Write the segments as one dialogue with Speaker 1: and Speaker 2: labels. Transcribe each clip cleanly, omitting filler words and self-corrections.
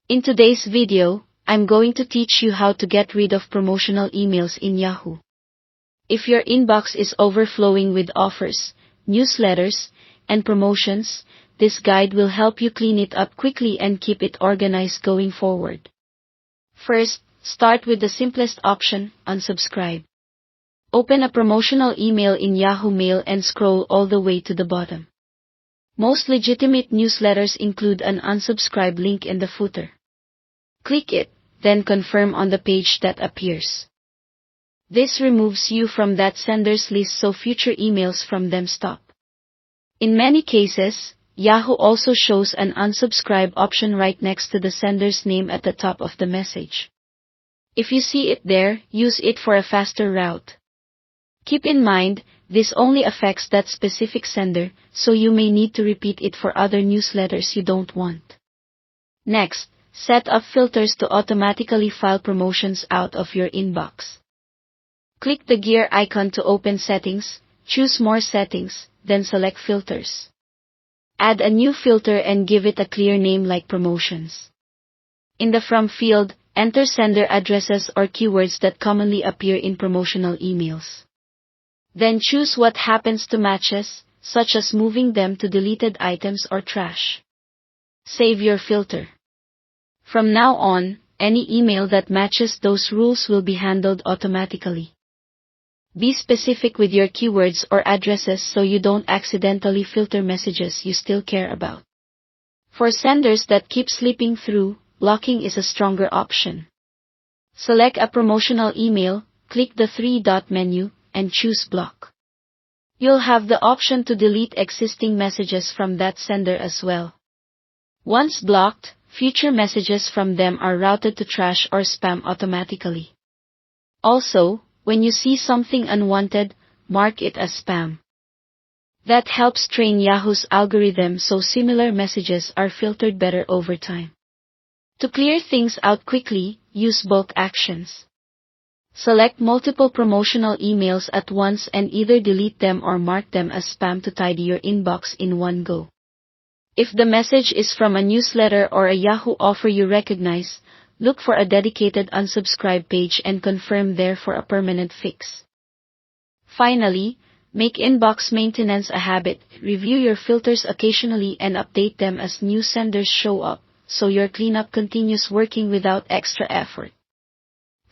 Speaker 1: In today's video, I'm going to teach you how to get rid of promotional emails in Yahoo. If your inbox is overflowing with offers, newsletters, and promotions, this guide will help you clean it up quickly and keep it organized going forward. First, start with the simplest option, unsubscribe. Open a promotional email in Yahoo Mail and scroll all the way to the bottom. Most legitimate newsletters include an unsubscribe link in the footer. Click it, then confirm on the page that appears. This removes you from that sender's list so future emails from them stop. In many cases, Yahoo also shows an unsubscribe option right next to the sender's name at the top of the message. If you see it there, use it for a faster route. Keep in mind, this only affects that specific sender, so you may need to repeat it for other newsletters you don't want. Next, set up filters to automatically file promotions out of your inbox. Click the gear icon to open Settings, choose More Settings, then select Filters. Add a new filter and give it a clear name like Promotions. In the From field, enter sender addresses or keywords that commonly appear in promotional emails. Then choose what happens to matches, such as moving them to deleted items or trash. Save your filter. From now on, any email that matches those rules will be handled automatically. Be specific with your keywords or addresses so you don't accidentally filter messages you still care about. For senders that keep slipping through, blocking is a stronger option. Select a promotional email, click the three-dot menu, and choose Block. You'll have the option to delete existing messages from that sender as well. Once blocked, future messages from them are routed to trash or spam automatically. Also, when you see something unwanted, mark it as spam. That helps train Yahoo's algorithm so similar messages are filtered better over time. To clear things out quickly, use bulk actions. Select multiple promotional emails at once and either delete them or mark them as spam to tidy your inbox in one go. If the message is from a newsletter or a Yahoo offer you recognize, look for a dedicated unsubscribe page and confirm there for a permanent fix. Finally, make inbox maintenance a habit. Review your filters occasionally and update them as new senders show up, so your cleanup continues working without extra effort.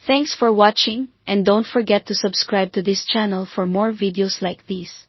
Speaker 1: Thanks for watching, and don't forget to subscribe to this channel for more videos like these.